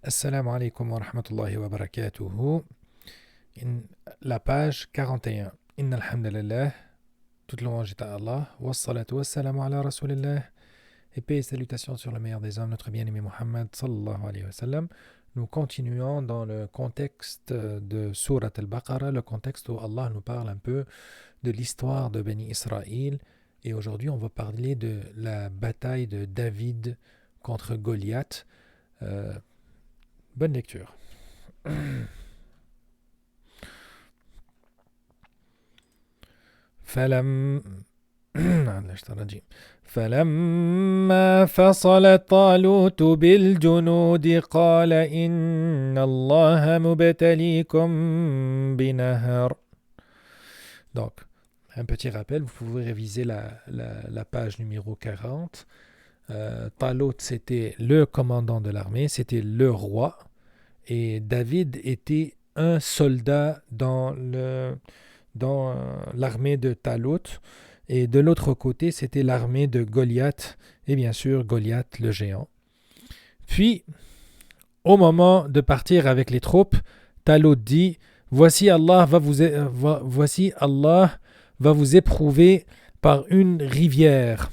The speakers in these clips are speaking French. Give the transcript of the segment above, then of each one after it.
Assalamu alaikum wa rahmatullahi wa barakatuhu. La page 41. Inna alhamdulillah. Toute louange est à Allah. Wassalatu wassalamu ala rasulillah. Et paix et salutations sur le meilleur des hommes, notre bien-aimé Muhammad sallallahu alayhi wa sallam. Nous continuons dans le contexte de Surat al-Baqarah, le contexte où Allah nous parle un peu de l'histoire de Bani Israël. Et aujourd'hui, on va parler de la bataille de David contre Goliath. Bonne lecture. فلما فصل طالوت بالجنود قال إن الله مبتليكم بنهر. Donc, un petit rappel, vous pouvez réviser la page numéro 40. Talut, c'était le commandant de l'armée, c'était le roi, et David était un soldat dans l'armée de Talut, et de l'autre côté, c'était l'armée de Goliath, et bien sûr Goliath le géant. Puis, au moment de partir avec les troupes, Talut dit, voici Allah va vous éprouver par une rivière.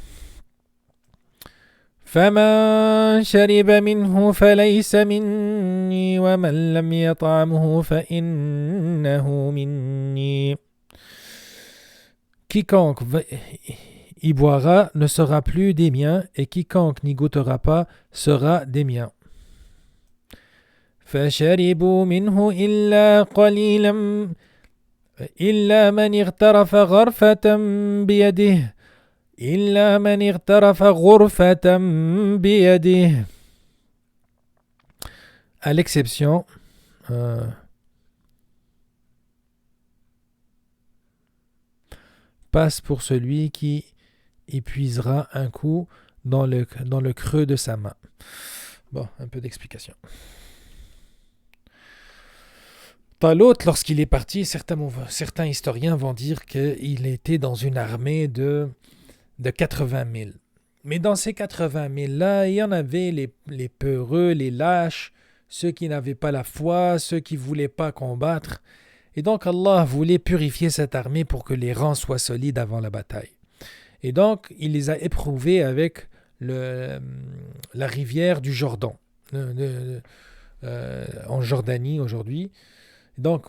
فمن شرب منه فليس مني ومن لم يطعمه فإنه مني. Quiconque y boira ne sera plus des miens, et quiconque n'y goûtera pas sera des miens. فشربوا منه إلا قليلا إلا من اغترف غرفة بيده إلا من اغترف غرفة بيده. À l'exception passe pour celui qui épuisera un coup dans le creux de sa main. Bon, un peu d'explication. Talut, lorsqu'il est parti, certains historiens vont dire qu'il était dans une armée de 80 000. Mais dans ces 80 000-là, il y en avait les peureux, les lâches, ceux qui n'avaient pas la foi, ceux qui ne voulaient pas combattre. Et donc Allah voulait purifier cette armée pour que les rangs soient solides avant la bataille. Et donc, il les a éprouvés avec la rivière du Jordan, en Jordanie aujourd'hui. Donc,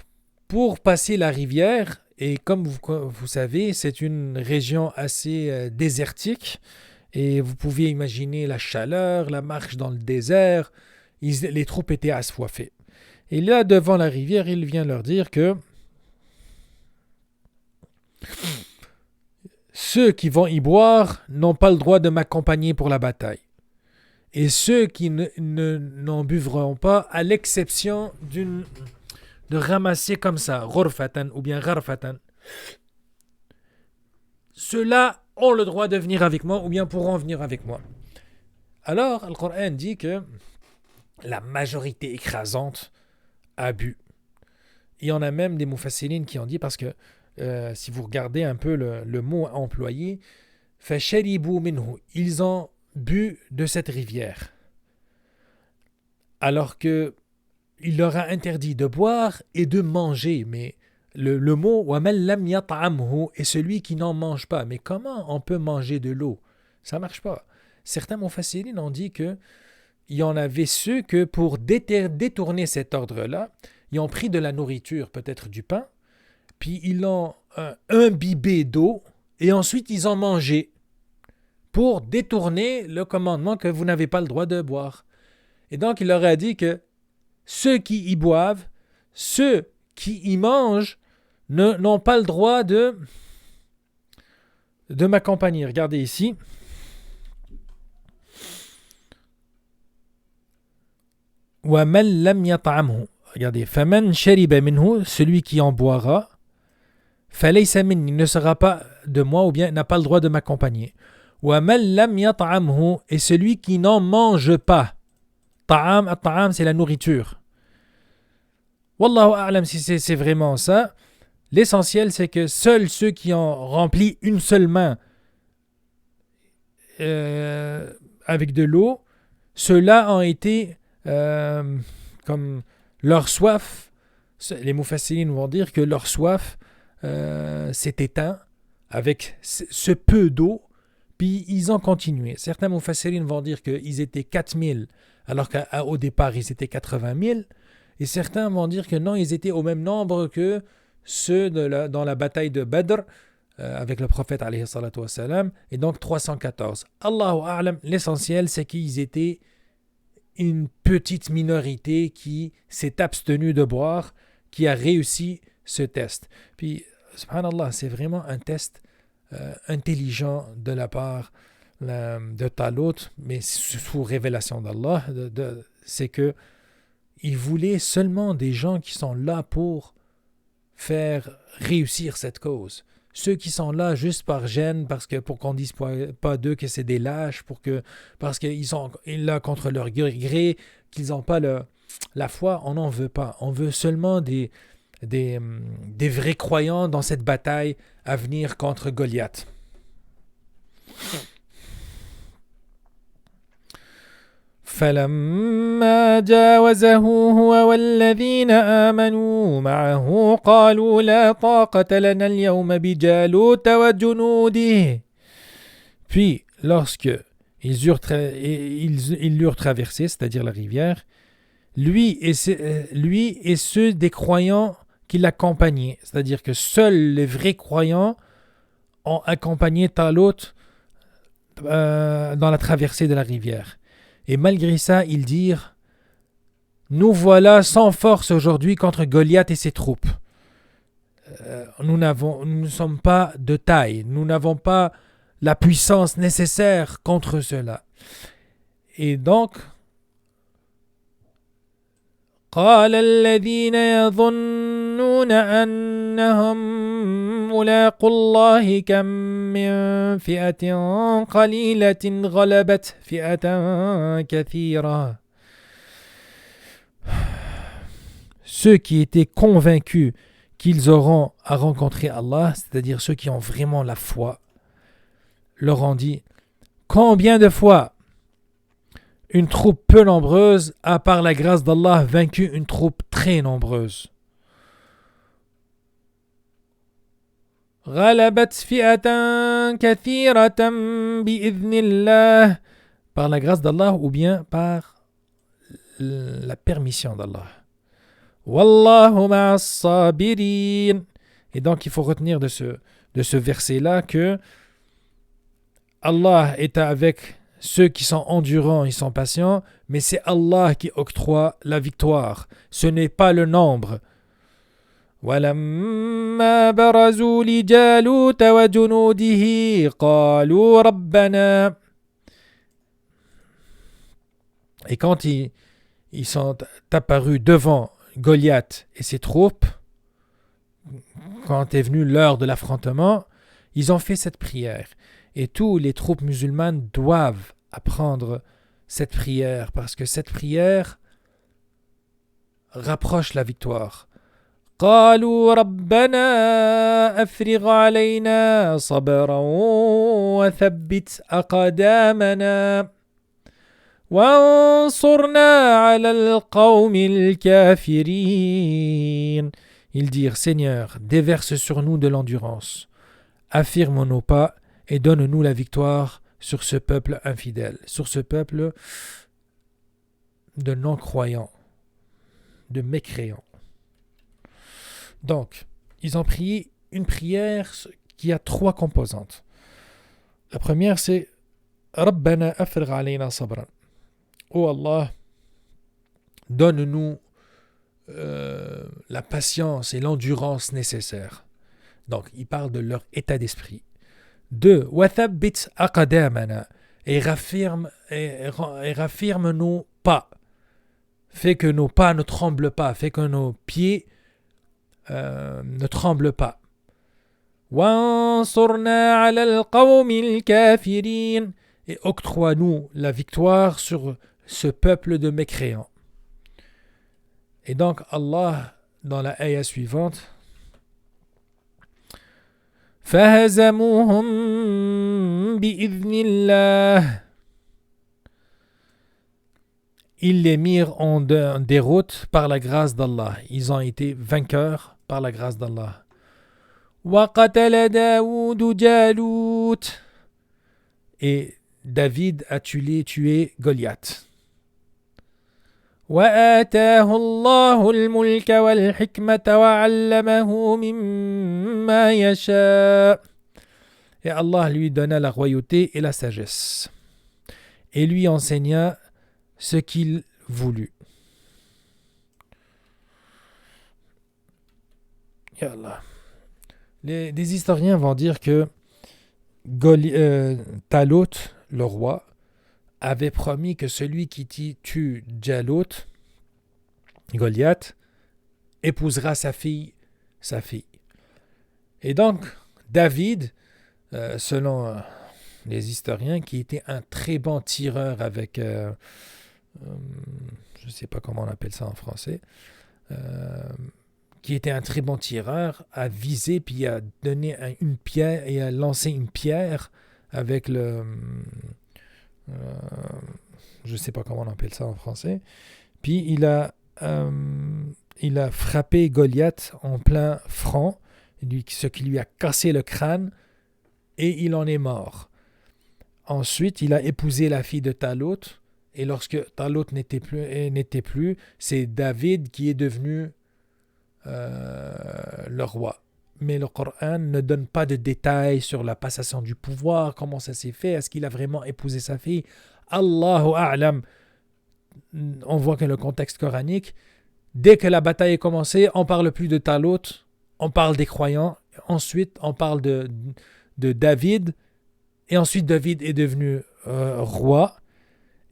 pour passer la rivière, et comme vous savez, c'est une région assez désertique, et vous pouvez imaginer la chaleur, la marche dans le désert, les troupes étaient assoiffées. Et là, devant la rivière, il vient leur dire que ceux qui vont y boire n'ont pas le droit de m'accompagner pour la bataille. Et ceux qui n'en buvront pas, à l'exception de ramasser comme ça, ghurfatan ou bien gharfatan. Ceux-là ont le droit de venir avec moi ou bien pourront venir avec moi. Alors, le Coran dit que la majorité écrasante a bu. Il y en a même des mufassirines qui ont dit, parce que si vous regardez un peu le mot employé, fasharibu minhu, ils ont bu de cette rivière. Alors que il leur a interdit de boire et de manger, mais le mot وَمَنْ لَمْ يَطْعَمْهُ est celui qui n'en mange pas. Mais comment on peut manger de l'eau? Ça ne marche pas. Certains mufassirines ont dit qu'il y en avait ceux que pour détourner cet ordre-là, ils ont pris de la nourriture, peut-être du pain, puis ils l'ont imbibé d'eau, et ensuite ils ont mangé pour détourner le commandement que vous n'avez pas le droit de boire. Et donc il leur a dit que ceux qui y boivent, ceux qui y mangent, n'ont pas le droit de m'accompagner. Regardez ici. وَمَنْ لَمْ يَطْعَمْهُ. Regardez. فَمَنْ شَرِبَ مِنْهُ, celui qui en boira, فَلَيْسَ مِنِّي, ne sera pas de moi ou bien n'a pas le droit de m'accompagner. وَمَنْ لَمْ يَطْعَمْهُ, et celui qui n'en mange pas. Ta'am, c'est la nourriture. Wallahu a'lam si c'est vraiment ça. L'essentiel, c'est que seuls ceux qui ont rempli une seule main avec de l'eau, ceux-là ont été comme leur soif, les Mufassirines vont dire que leur soif s'est éteint avec ce peu d'eau, puis ils ont continué. Certains Mufassirines vont dire qu'ils étaient 4000, alors qu'au départ ils étaient 80 000, et certains vont dire que non, ils étaient au même nombre que ceux dans la bataille de Badr, avec le prophète alayhi salatu wassalam, et donc 314. Allahu a'lam, l'essentiel c'est qu'ils étaient une petite minorité qui s'est abstenue de boire, qui a réussi ce test. Puis, subhanallah, c'est vraiment un test intelligent de la part de Talut, mais sous révélation d'Allah, c'est que il voulait seulement des gens qui sont là pour faire réussir cette cause. Ceux qui sont là juste par gêne, pour qu'on dise pas d'eux que c'est des lâches, parce qu'ils sont là contre leur gré, qu'ils n'ont pas la foi, on n'en veut pas. On veut seulement des vrais croyants dans cette bataille à venir contre Goliath. فلما جاوزه هو والذين آمنوا معه قالوا لا طاقة لنا اليوم بجالوت وجنوده. Puis, lorsque ils l'eurent traversé, c'est-à-dire la rivière, lui et ceux des croyants qui l'accompagnaient, c'est-à-dire que seuls les vrais croyants ont accompagné Talut dans la traversée de la rivière. Et malgré ça, ils dirent « Nous voilà sans force aujourd'hui contre Goliath et ses troupes. Nous ne sommes pas de taille, nous n'avons pas la puissance nécessaire contre cela. » Et donc, قال الذين يظنون أنهم ملاقو الله كم من فئة قليلة غلبت فئة كثيرة. Ceux qui étaient convaincus qu'ils auront à rencontrer Allah, c'est-à-dire ceux qui ont vraiment la foi, leur ont dit « Combien de fois une troupe peu nombreuse a par la grâce d'Allah vaincu une troupe très nombreuse. غلبت فئة كثيرة بإذن الله, par la grâce d'Allah ou bien par la permission d'Allah. Wallahu ma'as sabirin. Et donc il faut retenir de ce verset-là que Allah est avec ceux qui sont endurants, ils sont patients, mais c'est Allah qui octroie la victoire. Ce n'est pas le nombre. وَلَمَّا بَرَزُوا لِجَالُوتَ وَجُنُودِهِ قَالُوا رَبَّنَا. Et quand ils sont apparus devant Goliath et ses troupes, quand est venue l'heure de l'affrontement, ils ont fait cette prière. Et tous les troupes musulmanes doivent apprendre cette prière parce que cette prière rapproche la victoire. قالوا ربنا أفرغ علينا صبرا وثبت أقدامنا وانصرنا على القوم الكافرين. Ils dirent, Seigneur, déverse sur nous de l'endurance, affirme nos pas et donne-nous la victoire sur ce peuple infidèle, sur ce peuple de non-croyants, de mécréants. Donc, ils ont prié une prière qui a 3 composantes. La première, c'est Rabbana afrigh alayna sabran. Oh Allah, donne-nous la patience et l'endurance nécessaires. Donc, ils parlent de leur état d'esprit. 2. Wathabbit aqdamana, et rafferme nos pas. Fais que nos pas ne tremblent pas, fais que nos pieds ne tremblent pas. Wansurna ala al-qawmi al-kafirin, et octroie-nous la victoire sur ce peuple de mécréants. Et donc Allah, dans la ayah suivante, فهزموهم بإذن الله. ils les mirent en déroute par la grâce d'Allah. Ils ont été vainqueurs par la grâce d'Allah. وَقَتَلَ دَاوُودُ جَالُوتَ. Et David a tué Goliath. وَآتَاهُ اللَّهُ الْمُلْكَ وَالْحِكْمَةَ وَعَلَّمَهُ مِمَّا يَشَاءُ. Et Allah lui donna la royauté et la sagesse. Et lui enseigna ce qu'il voulut. Ya Allah. Des historiens vont dire que Talut, le roi, avait promis que celui qui tue Jalut, Goliath, épousera sa fille. Et donc, David, selon les historiens, qui était un très bon tireur avec, je ne sais pas comment on appelle ça en français, qui était un très bon tireur, a visé puis a donné une pierre et a lancé une pierre avec le... je ne sais pas comment on appelle ça en français. Puis il a frappé Goliath en plein front, ce qui lui a cassé le crâne, et il en est mort. Ensuite, il a épousé la fille de Talut, et lorsque Talut n'était plus, c'est David qui est devenu le roi. Mais le Coran ne donne pas de détails sur la passation du pouvoir, comment ça s'est fait, est-ce qu'il a vraiment épousé sa fille. Allahu a'lam. On voit que le contexte coranique, dès que la bataille est commencée, on ne parle plus de Talut, on parle des croyants, ensuite on parle de David, et ensuite David est devenu roi,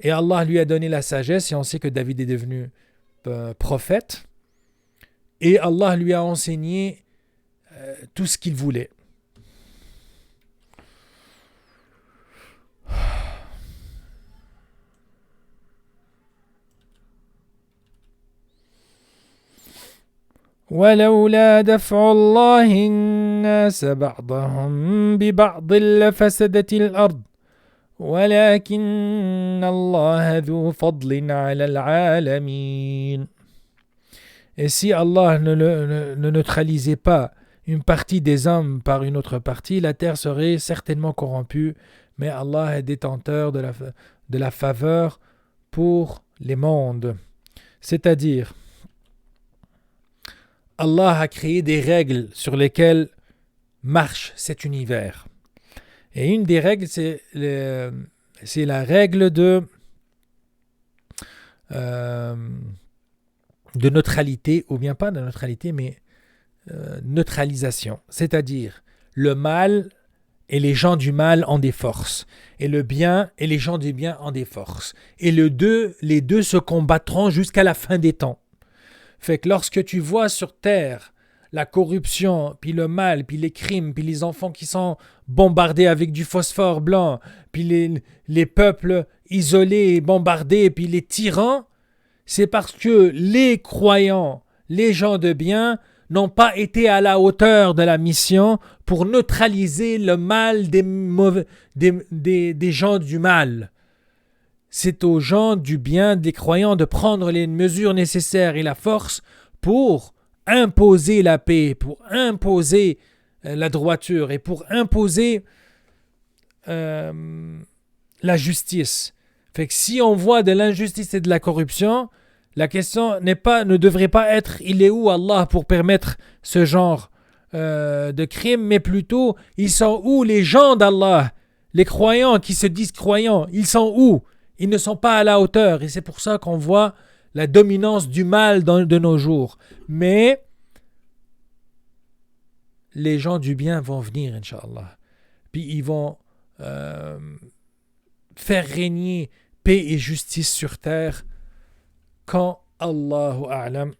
et Allah lui a donné la sagesse, et on sait que David est devenu prophète, et Allah lui a enseigné tout ce qu'il voulait. ولولا دفع الله الناس بعضهم ببعض لفسدت الأرض ولكن الله ذو فضل على العالمين. Et si Allah ne neutralisait pas une partie des hommes par une autre partie, la terre serait certainement corrompue, mais Allah est détenteur de la faveur pour les mondes. C'est-à-dire, Allah a créé des règles sur lesquelles marche cet univers. Et une des règles, c'est la règle de neutralité, ou bien pas de neutralité, mais neutralisation. C'est-à-dire, le mal et les gens du mal ont des forces. Et le bien et les gens du bien ont des forces. Et les deux se combattront jusqu'à la fin des temps. Fait que lorsque tu vois sur terre la corruption, puis le mal, puis les crimes, puis les enfants qui sont bombardés avec du phosphore blanc, puis les peuples isolés, bombardés, puis les tyrans, c'est parce que les croyants, les gens de bien, n'ont pas été à la hauteur de la mission pour neutraliser le mal des gens du mal. C'est aux gens du bien, des croyants, de prendre les mesures nécessaires et la force pour imposer la paix, pour imposer la droiture et pour imposer la justice. Fait que si on voit de l'injustice et de la corruption, la question ne devrait pas être il est où Allah pour permettre ce genre de crime, mais plutôt ils sont où les gens d'Allah, les croyants qui se disent croyants, ils sont où? Ils ne sont pas à la hauteur et c'est pour ça qu'on voit la dominance du mal de nos jours. Mais les gens du bien vont venir, Inch'Allah. Puis ils vont faire régner paix et justice sur terre quand Allahu A'lam.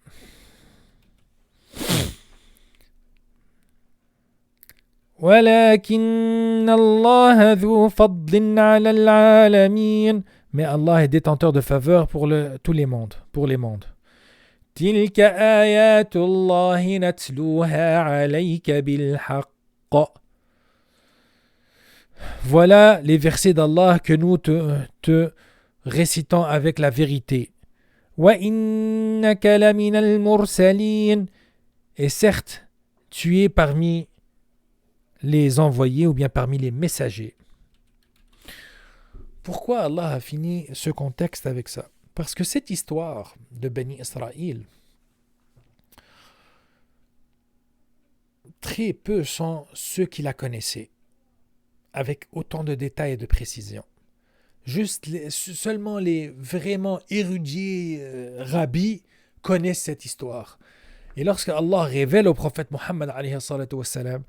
ولكن الله ذو فضل على العالمين. Mais Allah est détenteur de faveur pour tous les mondes, pour les mondes. تلك آيات الله نتلوها عليك بالحق. Voilà les versets d'Allah que nous te récitons avec la vérité. وَإِنَّكَ لَمِنَ الْمُرْسَلِينَ. Et certes, tu es parmi les envoyés ou bien parmi les messagers. Pourquoi Allah a fini ce contexte avec ça? Parce que cette histoire de Bani Israël, très peu sont ceux qui la connaissaient, avec autant de détails et de précision. Seulement les vraiment érudits rabbis connaissent cette histoire. Et lorsque Allah révèle au prophète Muhammad alayhi salatu wassalam,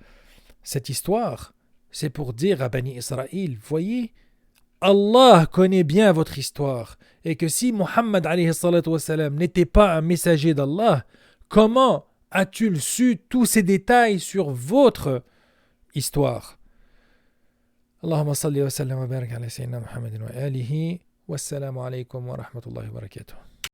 cette histoire, c'est pour dire à Bani Israël, voyez, Allah connaît bien votre histoire, et que si Muhammad alayhi salatu wassalam n'était pas un messager d'Allah, comment a-t-il su tous ces détails sur votre histoire? Allahumma salli wa sallam wa barik ala sayyidina Muhammadin wa alihi. Wassalamu alaikum wa rahmatullahi wa barakatuh.